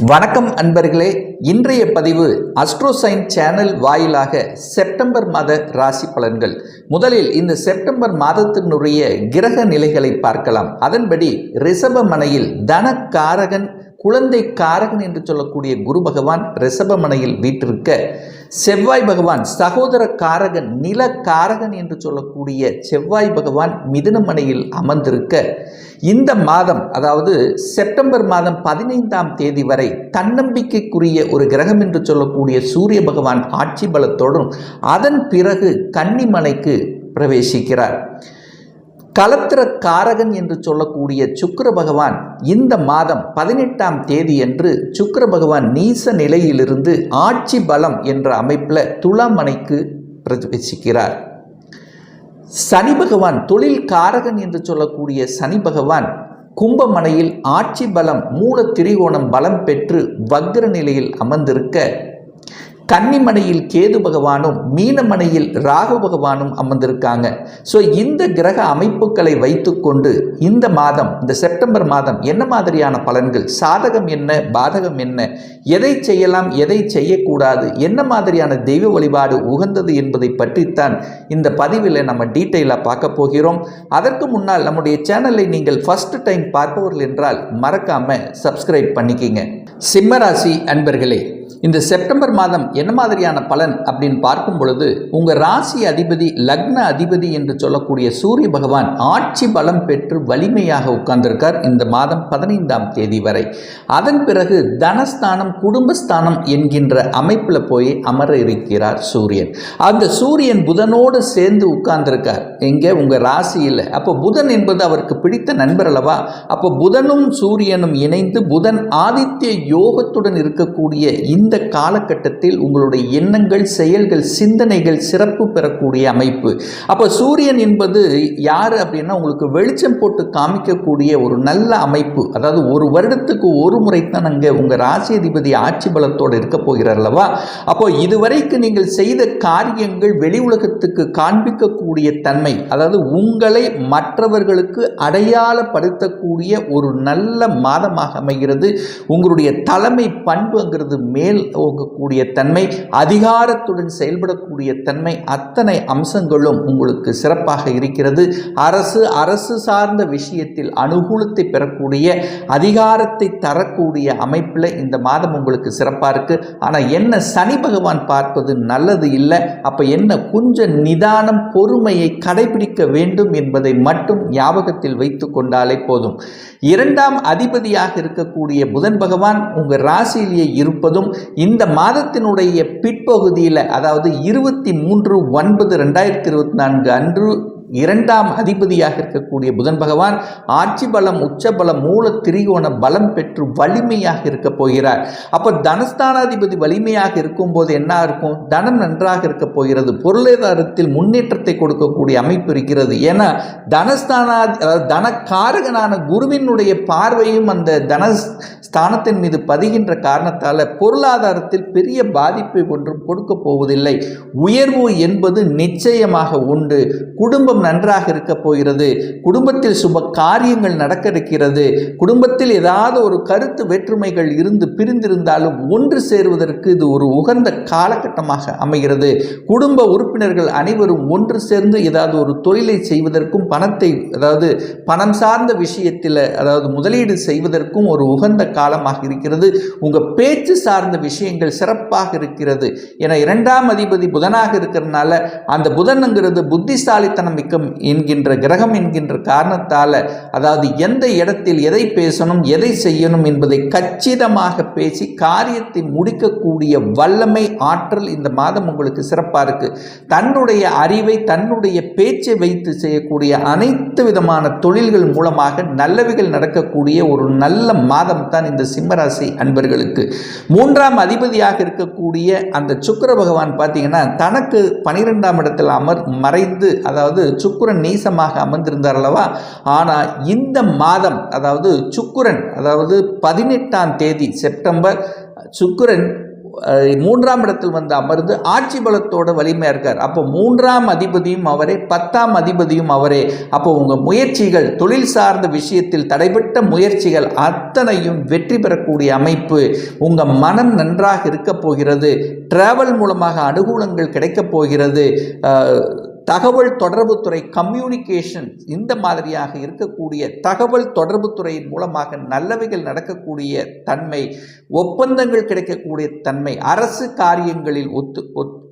வணக்கம் அன்பர்களே, இன்றைய பதிவு அஸ்ட்ரோசைன் சேனல் வாயிலாக செப்டம்பர் மாத ராசி பலன்கள். முதலில் இந்த செப்டம்பர் மாதத்தினுடைய கிரக நிலைகளை பார்க்கலாம். அதன்படி ரிஷபமனையில் தனக்காரகன், குழந்தை காரகன் என்று சொல்லக்கூடிய குரு பகவான் ரிஷபமனையில் வீற்றிருக்க, செவ்வாய் பகவான் சகோதர காரகன், நில காரகன் என்று சொல்லக்கூடிய செவ்வாய் பகவான் மிதுனமனையில் அமர்ந்திருக்க, இந்த மாதம் அதாவது செப்டம்பர் மாதம் 15ஆம் தேதி வரை தன்னம்பிக்கைக்குரிய ஒரு கிரகம் என்று சொல்லக்கூடிய சூரிய பகவான் ஆட்சி பலத்தோடும் அதன் பிறகு கன்னிமனைக்கு பிரவேசிக்கிறார். கலத்திர காரகன் என்று சொல்லக்கூடிய சுக்கிர பகவான் இந்த மாதம் 18ஆம் தேதி அன்று சுக்கிர பகவான் நீச நிலையிலிருந்து ஆட்சி பலம் என்ற அமைப்பில் துலாமனைக்கு பிரவேசிக்கிறார். சனி பகவான் தொழில் காரகன் என்று சொல்லக்கூடிய சனி பகவான் கும்பமனையில் ஆட்சி பலம் மூல திரிகோணம் பலம் பெற்று வக்ர நிலையில் அமர்ந்திருக்க, கன்னிமனையில் கேது பகவானும் மீனமனையில் ராகு பகவானும் அமர்ந்திருக்காங்க. ஸோ இந்த கிரக அமைப்புகளை வைத்துக்கொண்டு இந்த மாதம், இந்த செப்டம்பர் மாதம் என்ன மாதிரியான பலன்கள், சாதகம் என்ன, பாதகம் என்ன, எதை செய்யலாம், எதை செய்யக்கூடாது, என்ன மாதிரியான தெய்வ வழிபாடு உகந்தது என்பதை பற்றித்தான் இந்த பதிவில் நம்ம டீட்டெயிலாக பார்க்க போகிறோம். அதற்கு முன்னால் நம்முடைய சேனலை நீங்கள் ஃபர்ஸ்ட் டைம் பார்ப்பவர்கள் என்றால் மறக்காமல் சப்ஸ்கிரைப் பண்ணிக்கிங்க. சிம்மராசி அன்பர்களே, இந்த செப்டம்பர் மாதம் என்ன மாதிரியான பலன் அப்படின்னு பார்க்கும் பொழுது, உங்கள் ராசி அதிபதி, லக்ன அதிபதி என்று சொல்லக்கூடிய சூரிய பகவான் ஆட்சி பலம் பெற்று வலிமையாக உட்கார்ந்திருக்கார் இந்த மாதம் 15ஆம் தேதி வரை. அதன் பிறகு தனஸ்தானம், குடும்பஸ்தானம் என்கின்ற அமைப்பில் போய் அமர இருக்கிறார் சூரியன். அந்த சூரியன் புதனோடு சேர்ந்து உட்கார்ந்திருக்கார் எங்கே, உங்கள் ராசியில். அப்போ புதன் என்பது அவருக்கு பிடித்த நண்பர் அல்லவா. அப்போ புதனும் சூரியனும் இணைந்து புதன் ஆதித்ய யோகத்துடன் இருக்கக்கூடிய இந்த காலகட்டத்தில் உங்களுடைய எண்ணங்கள், செயல்கள், சிந்தனைகள் சிறப்பு பெறக்கூடிய அமைப்பு. அப்போ சூரியன் என்பது யார் அப்படின்னா, உங்களுக்கு வெளிச்சம் போட்டு காமிக்கக்கூடிய ஒரு நல்ல அமைப்பு. அதாவது ஒரு வருடத்துக்கு ஒரு முறை தான் அங்கே உங்கள் ராசி அதிபதி ஆட்சி பலத்தோடு இருக்க போகிறார் அல்லவா. அப்போ இதுவரைக்கு நீங்கள் செய்த காரியங்கள் வெளி உலகத்துக்கு காண்பிக்கக்கூடிய தன்மை, அதாவது உங்களை மற்றவர்களுக்கு அடையாளப்படுத்தக்கூடிய ஒரு நல்ல மாதமாக அமைகிறது. உங்களுடைய தலைமை பண்புங்கிறது மேல் போகக்கூடிய தன்மை, அதிகாரத்துடன் செயல்படக்கூடிய தன்மை, அத்தனை அம்சங்களும் உங்களுக்கு சிறப்பாக இருக்கிறது. அரசு சார்ந்த விஷயத்தில் அனுகூலத்தை பெறக்கூடிய, அதிகாரத்தை தரக்கூடிய அமைப்பில் இந்த மாதம் உங்களுக்கு சிறப்பாக இருக்கு. ஆனால் என்ன, சனி பகவான் பார்ப்பது நல்லது இல்லை. அப்போ என்ன, கொஞ்சம் நிதானம், பொறுமையை கடைபிடிக்க வேண்டும் என்பதை மட்டும் ஞாபகத்தில் வைத்து கொண்டாலே போதும். 2ஆம் அதிபதியாக இருக்கக்கூடிய புதன் பகவான் உங்கள் ராசியிலேயே இருப்பதும் இந்த மாதத்தினுடைய பிற்பகுதியில், அதாவது 23/9/2024 அன்று 2ஆம் அதிபதியாக இருக்கக்கூடிய புதன் பகவான் ஆட்சி பலம், உச்ச பலம், மூல திரிகோண பலம் பெற்று வலிமையாக இருக்க போகிறார். அப்போ தனஸ்தானாதிபதி வலிமையாக இருக்கும் போது என்ன இருக்கும், தனம் நன்றாக இருக்க போகிறது. பொருளாதாரத்தில் முன்னேற்றத்தை கொடுக்கக்கூடிய அமைப்பு இருக்கிறது. ஏன்னா தனக்காரகனான குருவினுடைய பார்வையும் அந்த தனஸ்தானத்தின் மீது பதிகின்ற காரணத்தால் பொருளாதாரத்தில் பெரிய பாதிப்பை ஒன்றும் கொடுக்க போவதில்லை. உயர்வு என்பது நிச்சயமாக உண்டு. குடும்பம் நன்றாக இருக்க போகிறது. குடும்பத்தில் சுப காரியங்கள் நடக்க இருக்கிறது. குடும்பத்தில் ஏதாவது ஒரு கருத்து வேற்றுமைகள் இருந்து பிரிந்திருந்தாலும் ஒன்று சேருவதற்கு இது ஒரு உகந்த காலகட்டமாக அமைகிறது. குடும்ப உறுப்பினர்கள் அனைவரும் ஒன்று சேர்ந்து ஏதாவது ஒரு தொழிலை செய்வதற்கும், பணத்தை, அதாவது பணம் சார்ந்த விஷயத்தில், அதாவது முதலீடு செய்வதற்கும் ஒரு உகந்த காலமாக இருக்கிறது. உங்கள் பேச்சு சார்ந்த விஷயங்கள் சிறப்பாக இருக்கிறது. ஏன்னா 2ஆம் அதிபதி புதனாக இருக்கிறதுனால, அந்த புதன்ங்கிறது புத்திசாலித்தனம் என்கின்ற கிரகம் என்கின்ற காரணத்தால், அதாவது எந்த இடத்தில் எதை பேசணும், எதை செய்யணும் என்பதை கச்சிதமாக பேசி காரியத்தை முடிக்கக்கூடிய வல்லமை, ஆற்றல் இந்த மாதம் உங்களுக்கு சிறப்பாக இருக்கு. தன்னுடைய அறிவை, தன்னுடைய பேச்சை வைத்து செய்யக்கூடிய அனைத்து விதமான தொழில்கள் மூலமாக நல்லவைகள் நடக்கக்கூடிய ஒரு நல்ல மாதம் தான் இந்த சிம்மராசி அன்பர்களுக்கு. 3ஆம் அதிபதியாக இருக்கக்கூடிய அந்த சுக்கிர பகவான் பார்த்தீங்கன்னா, தனக்கு 12ஆம் இடத்தில் மறைந்து, அதாவது சுக்கிரன் நீசமாக அமர்ந்திருந்தார் அல்லவா. ஆனால் இந்த மாதம், அதாவது சுக்கிரன், அதாவது 18ஆம் தேதி செப்டம்பர், சுக்கிரன் மூன்றாம் இடத்தில் வந்து அமர்ந்து ஆட்சி பலத்தோட வலிமையாக இருக்கார். அப்போ மூன்றாம் அதிபதியும் அவரே, 10ஆம் அதிபதியும் அவரே. அப்போ உங்கள் முயற்சிகள், தொழில் சார்ந்த விஷயத்தில் தடைபட்ட முயற்சிகள் அத்தனையும் வெற்றி பெறக்கூடிய அமைப்பு. உங்கள் மனம் நன்றாக இருக்க போகிறது. டிராவல் மூலமாக அனுகூலங்கள் கிடைக்கப் போகிறது. தகவல் தொடர்புத்துறை, கம்யூனிகேஷன், இந்த மாதிரியாக இருக்கக்கூடிய தகவல் தொடர்புத்துறையின் மூலமாக நல்லவைகள் நடக்கக்கூடிய தன்மை, ஒப்பந்தங்கள் கிடைக்கக்கூடிய தன்மை, அரசு காரியங்களில்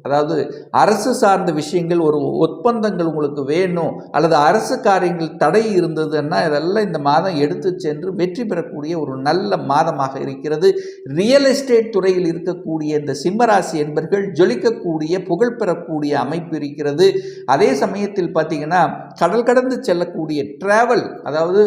அதாவது அரசு சார்ந்த விஷயங்கள், ஒரு ஒப்பந்தங்கள் உங்களுக்கு வேணும் அல்லது அரசு காரியங்கள் தடை இருந்ததுன்னா இதெல்லாம் இந்த மாதம் எடுத்து சென்று வெற்றி பெறக்கூடிய ஒரு நல்ல மாதமாக இருக்கிறது. ரியல் எஸ்டேட் துறையில் இருக்கக்கூடிய இந்த சிம்மராசி என்பர்கள் ஜொலிக்கக்கூடிய, புகழ் பெறக்கூடிய அமைப்பு இருக்கிறது. அதே சமயத்தில் பார்த்தீங்கன்னா கடல் கடந்து செல்லக்கூடிய டிராவல், அதாவது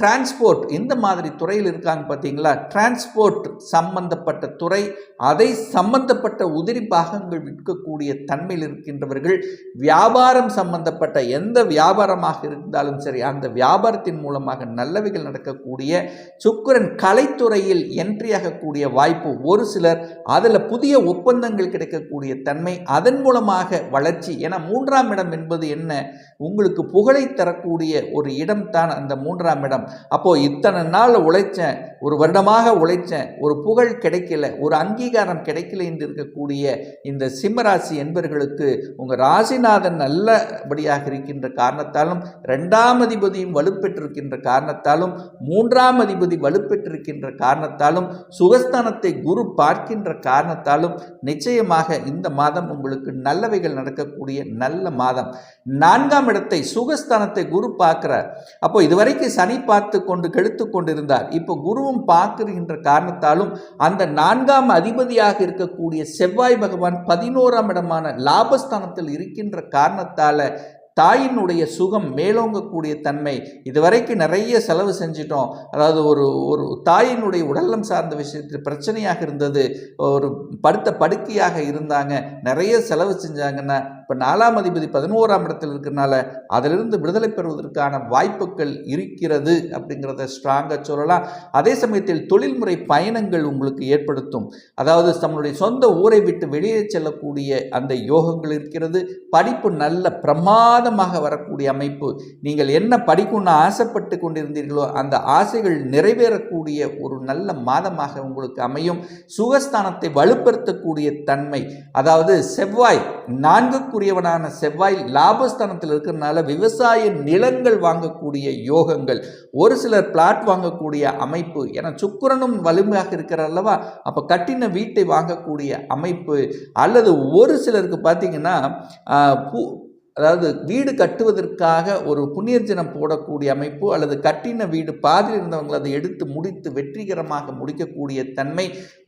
டிரான்ஸ்போர்ட், இந்த மாதிரி துறையில் இருக்காங்க பார்த்தீங்களா, டிரான்ஸ்போர்ட் சம்பந்தப்பட்ட துறை, அதை சம்பந்தப்பட்ட உதிரி பாகங்கள் விற்கக்கூடிய தன்மையில் இருக்கின்றவர்கள், வியாபாரம் சம்பந்தப்பட்ட எந்த வியாபாரமாக இருந்தாலும் சரி அந்த வியாபாரத்தின் மூலமாக நல்லவைகள் நடக்கக்கூடிய, சுக்கிரன் கலைத்துறையில் என்ட்ரி ஆகக்கூடிய வாய்ப்பு, ஒரு சிலர் அதில் புதிய ஒப்பந்தங்கள் கிடைக்கக்கூடிய தன்மை, அதன் மூலமாக வளர்ச்சி. ஏன்னா 3ஆம் இடம் என்பது என்ன, உங்களுக்கு புகழை தரக்கூடிய ஒரு இடம் தான் அந்த 3ஆம் இடம். அப்போ இத்தனை நாள் உழைச்சேன், ஒரு வருடமாக உழைச்சேன், ஒரு புகழ் கிடைக்கல, ஒரு அங்கீகாரம் கிடைக்கல என்று இருக்கக்கூடிய இந்த சிம்மராசி என்பர்களுக்கு உங்கள் ராசிநாதன் நல்லபடியாக இருக்கின்ற காரணத்தாலும், 2ஆம் அதிபதியும் வலுப்பெற்றிருக்கின்ற காரணத்தாலும், 3ஆம் அதிபதி வலுப்பெற்றிருக்கின்ற காரணத்தாலும், சுகஸ்தானத்தை குரு பார்க்கின்ற காரணத்தாலும் நிச்சயமாக இந்த மாதம் உங்களுக்கு நல்லவைகள் நடக்கக்கூடிய நல்ல மாதம். 4ஆம் இடத்தை, சுகஸ்தானத்தை குரு பார்க்கிறார். அப்போ இதுவரைக்கும் சனி பார்த்து கொண்டு கெடுத்து கொண்டிருந்தார். இப்போ குருவும் பார்க்கின்ற காரணத்தாலும் அந்த 4ஆம் அதிபதியாக இருக்கக்கூடிய செவ்வாய் பகவான் 11ஆம் இடமான லாபஸ்தானத்தில் இருக்கின்ற காரணத்தால தாயினுடைய சுகம் மேலோங்கக்கூடிய தன்மை. இதுவரைக்கும் நிறைய செலவு செஞ்சிட்டோம், அதாவது ஒரு தாயினுடைய உடல்நலம் சார்ந்த விஷயத்தில் பிரச்சனையாக இருந்தது, ஒரு படுக்கையாக இருந்தாங்க, நிறைய செலவு செஞ்சாங்கன்னா இப்போ 4ஆம் அதிபதி 11ஆம் இடத்தில் இருக்கிறனால அதிலிருந்து விடுதலை பெறுவதற்கான வாய்ப்புகள் இருக்கிறது அப்படிங்கிறத ஸ்ட்ராங்காக சொல்லலாம். அதே சமயத்தில் தொழில்முறை பயணங்கள் உங்களுக்கு ஏற்படுத்தும், அதாவது நம்மளுடைய சொந்த ஊரை விட்டு வெளியே செல்லக்கூடிய அந்த யோகங்கள் இருக்கிறது. படிப்பு நல்ல பிரமாதமாக வரக்கூடிய அமைப்பு. நீங்கள் என்ன படிக்கணும்னு ஆசைப்பட்டு கொண்டிருந்தீர்களோ அந்த ஆசைகள் நிறைவேறக்கூடிய ஒரு நல்ல மாதமாக உங்களுக்கு அமையும். சுகஸ்தானத்தை வலுப்படுத்தக்கூடிய தன்மை, அதாவது செவ்வாய் 4க்குரியவனான செவ்வாய் லாபஸ்தானத்தில் இருக்கிறதுனால விவசாய நிலங்கள் வாங்கக்கூடிய யோகங்கள், ஒரு சிலர் பிளாட் வாங்கக்கூடிய அமைப்பு. ஏன்னா சுக்கிரனும் வலிமையாக இருக்கிறார் அல்லவா, அப்போ கட்டின வீட்டை வாங்கக்கூடிய அமைப்பு. அல்லது ஒரு சிலருக்கு பார்த்தீங்கன்னா அதாவது வீடு கட்டுவதற்காக ஒரு புண்ணியர்ஜனம் போடக்கூடிய அமைப்பு, அல்லது கட்டின வீடு பாதியில் இருந்தவங்களை அதை எடுத்து முடித்து வெற்றிகரமாக முடிக்கக்கூடிய தன்மை.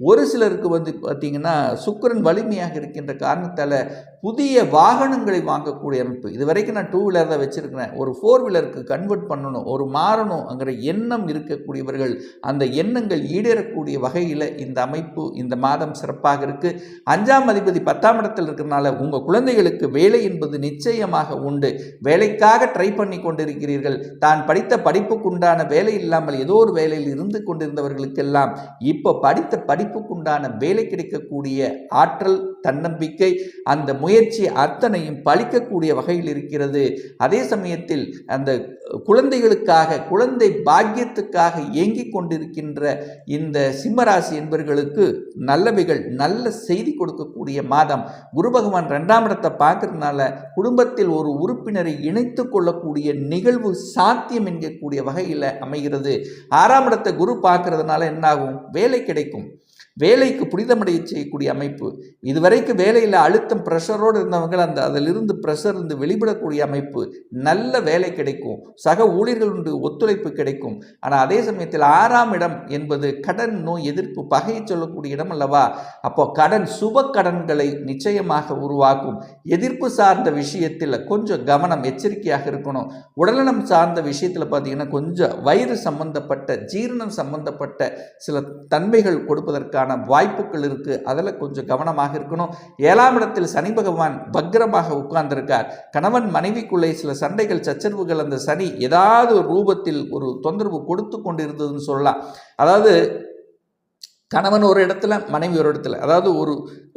ஒரு சிலருக்கு வந்து பார்த்திங்கன்னா சுக்கிரன் வலிமையாக இருக்கின்ற காரணத்தால் புதிய வாகனங்களை வாங்கக்கூடிய அமைப்பு. இது வரைக்கும் நான் 2 வீலர் தான் வச்சுருக்கிறேன், ஒரு 4 வீலருக்கு கன்வெர்ட் பண்ணணும், ஒரு மாறணுங்கிற எண்ணம் இருக்கக்கூடியவர்கள் அந்த எண்ணங்கள் ஈடேறக்கூடிய வகையில் இந்த அமைப்பு இந்த மாதம் சிறப்பாக இருக்குது. 5ஆம் அதிபதி 10ஆம் இடத்தில் இருக்கிறனால உங்கள் குழந்தைகளுக்கு வேலை என்பது நிச்சயமாக உண்டு. வேலைக்காக ட்ரை பண்ணி கொண்டிருக்கிறீர்கள், தான் படித்த படிப்புக்குண்டான வேலை இல்லாமல் ஏதோ ஒரு வேலையில் இருந்து கொண்டிருந்தவர்களுக்கெல்லாம் இப்போ படித்த படிப்புக்குண்டான வேலை கிடைக்கக்கூடிய ஆற்றல், தன்னம்பிக்கை, அந்த முயற்சி அத்தனையும் பலிக்கக்கூடிய வகையில் இருக்கிறது. அதே சமயத்தில் அந்த குழந்தைகளுக்காக, குழந்தை பாக்கியத்துக்காக ஏங்கிக் கொண்டிருக்கின்ற இந்த சிம்மராசி என்பவர்களுக்கு நல்லவைகள், நல்ல செய்தி கொடுக்கக்கூடிய மாதம். குரு பகவான் 2ஆம் இடத்தை பார்க்கறதுனால குடும்பத்தில் ஒரு உறுப்பினரை இணைத்து கொள்ளக்கூடிய நிகழ்வு சாத்தியம் என்கக்கூடிய வகையில் அமைகிறது. 6ஆம் இடத்தை குரு பார்க்கறதுனால என்னாகும், வேலை கிடைக்கும், வேலைக்கு புனிதமடைய செய்யக்கூடிய அமைப்பு. இதுவரைக்கும் வேலையில் அழுத்தம் ப்ரெஷரோடு இருந்தவங்க அதிலிருந்து ப்ரெஷர் இருந்து வெளிப்படக்கூடிய அமைப்பு. நல்ல வேலை கிடைக்கும், சக ஊழியர்களுடைய ஒத்துழைப்பு கிடைக்கும். ஆனால் அதே சமயத்தில் 6ஆம் இடம் என்பது கடன், நோய் எதிர்ப்பு, பகையை சொல்லக்கூடிய இடம் அல்லவா. அப்போ கடன், சுப கடன்களை நிச்சயமாக உருவாக்கும். எதிர்ப்பு சார்ந்த விஷயத்தில் கொஞ்சம் கவனம், எச்சரிக்கையாக இருக்கணும். உடல்நலம் சார்ந்த விஷயத்தில் பார்த்தீங்கன்னா கொஞ்சம் வயிறு சம்பந்தப்பட்ட, ஜீரணம் சம்பந்தப்பட்ட சில தன்மைகள் கொடுப்பதற்கான வாய்ப்புகள் இருக்கு, அதில் கொஞ்சம் கவனமாக இருக்கணும். 7ஆம் இடத்தில் சனி பகவான் பக்ரமாக உட்கார்ந்திருக்கார். கணவன் மனைவிக்குள்ளே சில சண்டைகள், சச்சரவுகள் அந்த சனி ஏதாவது ஒரு ரூபத்தில் ஒரு தொந்தரவு கொடுத்து கொண்டு இருந்ததுன்னு சொல்லலாம். அதாவது கணவன் ஒரு இடத்துல, மனைவி ஒரு இடத்துல, அதாவது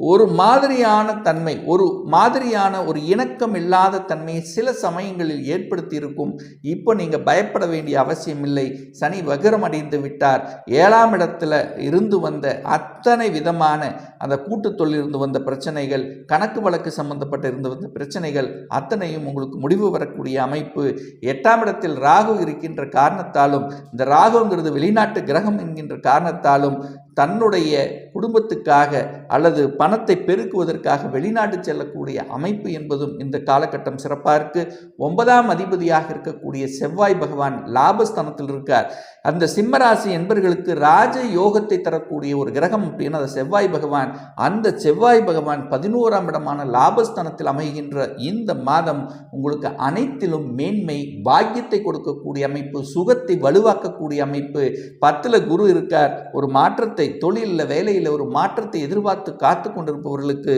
ஒரு மாதிரியான தன்மை, ஒரு மாதிரியான ஒரு இணக்கம் இல்லாத தன்மையை சில சமயங்களில் ஏற்படுத்தி இருக்கும். இப்போ நீங்கள் பயப்பட வேண்டிய அவசியம் இல்லை. சனி வக்ரம் அடைந்து விட்டார். 7ஆம் இடத்துல இருந்து வந்த அத்தனை விதமான அந்த கூட்டு தொழில் இருந்து வந்த பிரச்சனைகள், கணக்கு வழக்கு சம்பந்தப்பட்ட இருந்து வந்த பிரச்சனைகள் அத்தனையும் உங்களுக்கு முடிவு வரக்கூடிய அமைப்பு. 8ஆம் இடத்தில் ராகு இருக்கின்ற காரணத்தாலும், இந்த ராகுங்கிறது வெளிநாட்டு கிரகம் என்கின்ற காரணத்தாலும் தன்னுடைய குடும்பத்துக்காக அல்லது பணத்தை பெருக்குவதற்காக வெளிநாட்டு செல்லக்கூடிய அமைப்பு என்பதும் இந்த காலகட்டம் சிறப்பாக இருக்கு. 9ஆம் அதிபதியாக இருக்கக்கூடிய செவ்வாய் பகவான் லாபஸ்தானத்தில் இருக்கார். அந்த சிம்மராசி என்பர்களுக்கு ராஜ யோகத்தை தரக்கூடிய ஒரு கிரகம் அப்படின்னா அது செவ்வாய் பகவான். அந்த செவ்வாய் பகவான் 11ஆம் இடமான லாபஸ்தானத்தில் அமைகின்ற இந்த மாதம் உங்களுக்கு அனைத்திலும் மேன்மை, பாக்கியத்தை கொடுக்கக்கூடிய அமைப்பு, சுகத்தை வலுவாக்கக்கூடிய அமைப்பு. 10ல் குரு இருக்கார். ஒரு மாற்றத்தை, தொழிலில் வேலையில் ஒரு மாற்றத்தை எதிர்பார்த்து காத்து கொண்டிருப்பவர்களுக்கு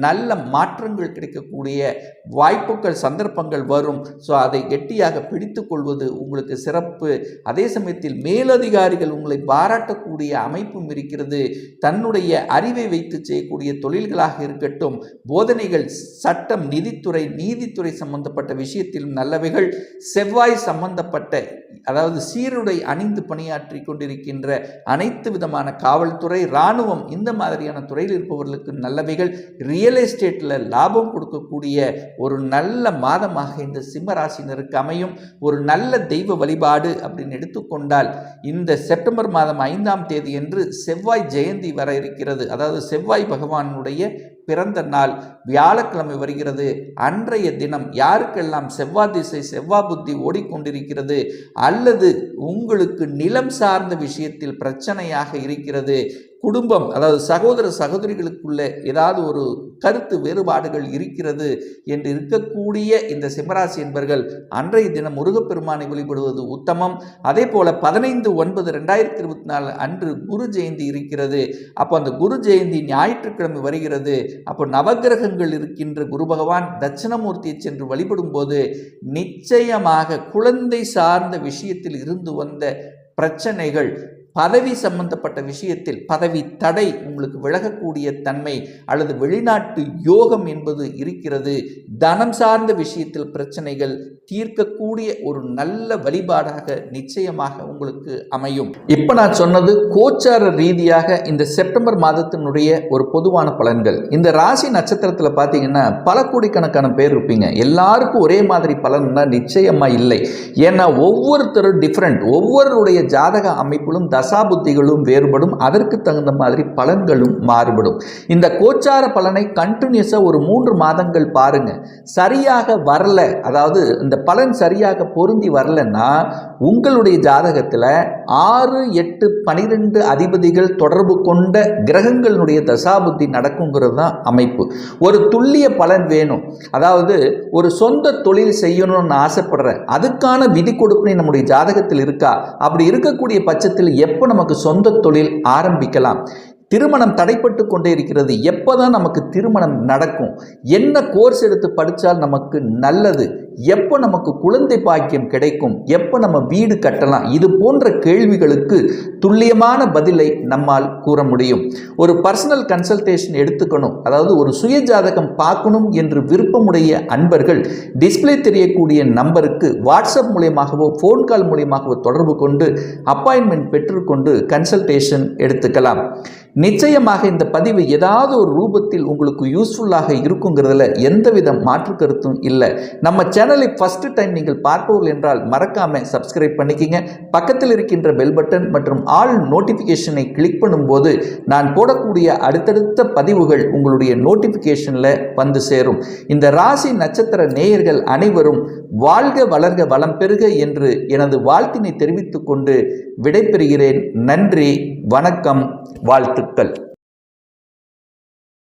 நல்ல மாற்றங்கள் கிடைக்கக்கூடிய வாய்ப்புகள், சந்தர்ப்பங்கள் வரும். ஸோ அதை கெட்டியாக பிடித்து கொள்வது உங்களுக்கு சிறப்பு. அதே சமயத்தில் மேலதிகாரிகள் உங்களை பாராட்டக்கூடிய அமைப்பும் இருக்கிறது. தன்னுடைய அறிவை வைத்து செய்யக்கூடிய தொழில்களாக இருக்கட்டும், போதனைகள், சட்டம், நிதித்துறை, நீதித்துறை சம்பந்தப்பட்ட விஷயத்திலும் நல்லவைகள். செவ்வாய் சம்பந்தப்பட்ட, அதாவது சீருடை அணிந்து பணியாற்றி கொண்டிருக்கின்ற அனைத்து விதமான காவல்துறை, இராணுவம், இந்த மாதிரியான துறையில் இருப்பவர்களுக்கு நல்லவைகள். ரியல் எஸ்டேட்டில் லாபம் கொடுக்கக்கூடிய ஒரு நல்ல மாதமாக இந்த சிம்மராசினருக்கு அமையும். ஒரு நல்ல தெய்வ வழிபாடு அப்படின்னு எடுத்துக்கொண்டால் இந்த செப்டம்பர் மாதம் 5ஆம் தேதி என்று செவ்வாய் ஜெயந்தி வர இருக்கிறது. அதாவது செவ்வாய் பகவானுடைய பிறந்த நாள் வியாழக்கிழமை வருகிறது. அன்றைய தினம் யாருக்கெல்லாம் செவ்வாய் திசை, செவ்வாய் புத்தி ஓடிக்கொண்டிருக்கிறது அல்லது உங்களுக்கு நிலம் சார்ந்த விஷயத்தில் பிரச்சனையாக இருக்கிறது, குடும்பம், அதாவது சகோதர சகோதரிகளுக்குள்ள ஏதாவது ஒரு கருத்து வேறுபாடுகள் இருக்கிறது என்று இருக்கக்கூடிய இந்த சிம்மராசி என்பர்கள் அன்றைய தினம் முருகப்பெருமானை வழிபடுவது உத்தமம். அதே போல 15/9/2024 அன்று குரு ஜெயந்தி இருக்கிறது. அப்போ அந்த குரு ஜெயந்தி ஞாயிற்றுக்கிழமை வருகிறது. அப்போ நவகிரகங்கள் இருக்கின்ற குரு பகவான் தட்சிணமூர்த்தியை சென்று வழிபடும் போது நிச்சயமாக குழந்தை சார்ந்த விஷயத்தில் இருந்து வந்த பிரச்சனைகள், பதவி சம்பந்தப்பட்ட விஷயத்தில் பதவி தடை உங்களுக்கு விலகக்கூடிய தன்மை அல்லது வெளிநாட்டு யோகம் என்பது இருக்கிறது. தனம் சார்ந்த விஷயத்தில் பிரச்சனைகள் தீர்க்கக்கூடிய ஒரு நல்ல வழிபாடாக நிச்சயமாக உங்களுக்கு அமையும். இப்போ நான் சொன்னது கோச்சார ரீதியாக இந்த செப்டம்பர் மாதத்தினுடைய ஒரு பொதுவான பலன்கள். இந்த ராசி நட்சத்திரத்தில் பார்த்தீங்கன்னா பல கோடிக்கணக்கான பேர் இருப்பீங்க. எல்லாருக்கும் ஒரே மாதிரி பலன்னா நிச்சயமா இல்லை. ஏன்னா ஒவ்வொருத்தரும் டிஃப்ரெண்ட். ஒவ்வொருடைய ஜாதக அமைப்பிலும் தசாபுத்திகளும் வேறுபடும். அதற்கு தகுந்த மாதிரி பலன்களும் மாறுபடும். இந்த கோச்சார பலனை கண்டினியூஸாக ஒரு 3 மாதங்கள் பாருங்க. சரியாக வரல, அதாவது இந்த பலன் சரியாக பொருந்தி வரலன்னா உங்களுடைய ஜாதகத்தில் 6, 8, 12 அதிபதிகள் தொடர்பு கொண்ட கிரகங்களுடைய தசாபுத்தி நடக்குங்கிறது தான் அமைப்பு. ஒரு துல்லிய பலன் வேணும். அதாவது ஒரு சொந்த தொழில் செய்யணும்னு ஆசைப்படுற, அதுக்கான விதி கொடுப்பினை நம்முடைய ஜாதகத்தில் இருக்கா? அப்படி இருக்கக்கூடிய பட்சத்தில் எப்போ நமக்கு சொந்த தொழில் ஆரம்பிக்கலாம்? திருமணம் தடைப்பட்டு கொண்டே இருக்கிறது, எப்போதான் நமக்கு திருமணம் நடக்கும்? என்ன கோர்ஸ் எடுத்து படித்தால் நமக்கு நல்லது? எப்போ நமக்கு குழந்தை பாக்கியம் கிடைக்கும்? எப்போ நம்ம வீடு கட்டலாம்? இது போன்ற கேள்விகளுக்கு துல்லியமான பதிலை நம்மால் கூற முடியும். ஒரு பர்சனல் கன்சல்டேஷன் எடுத்துக்கணும், அதாவது ஒரு சுய ஜாதகம் பார்க்கணும் என்று விருப்பமுடைய அன்பர்கள் டிஸ்பிளே தெரியக்கூடிய நம்பருக்கு வாட்ஸ்அப் மூலியமாகவோ ஃபோன் கால் மூலியமாகவோ தொடர்பு கொண்டு அப்பாயின்மெண்ட் பெற்றுக்கொண்டு கன்சல்டேஷன் எடுத்துக்கலாம். நிச்சயமாக இந்த பதிவு ஏதாவது ஒரு ரூபத்தில் உங்களுக்கு யூஸ்ஃபுல்லாக இருக்குங்கிறதுல எந்தவித மாற்று கருத்தும் இல்லை. நம்ம சேனலை ஃபர்ஸ்ட் டைம் நீங்கள் பார்ப்பவர்கள் என்றால் மறக்காம சப்ஸ்கிரைப் பண்ணிக்கிங்க. பக்கத்தில் இருக்கின்ற பெல் பட்டன் மற்றும் ஆல் நோட்டிஃபிகேஷனை கிளிக் பண்ணும்போது நான் போடக்கூடிய அடுத்தடுத்த பதிவுகள் உங்களுடைய நோட்டிஃபிகேஷனில் வந்து சேரும். இந்த ராசி நட்சத்திர நேயர்கள் அனைவரும் வாழ்க வளர்க வளம் பெறுக என்று எனது வாழ்த்தினை தெரிவித்துக் கொண்டு விடைபெறுகிறேன். நன்றி, வணக்கம், வாழ்த்துக்கள்.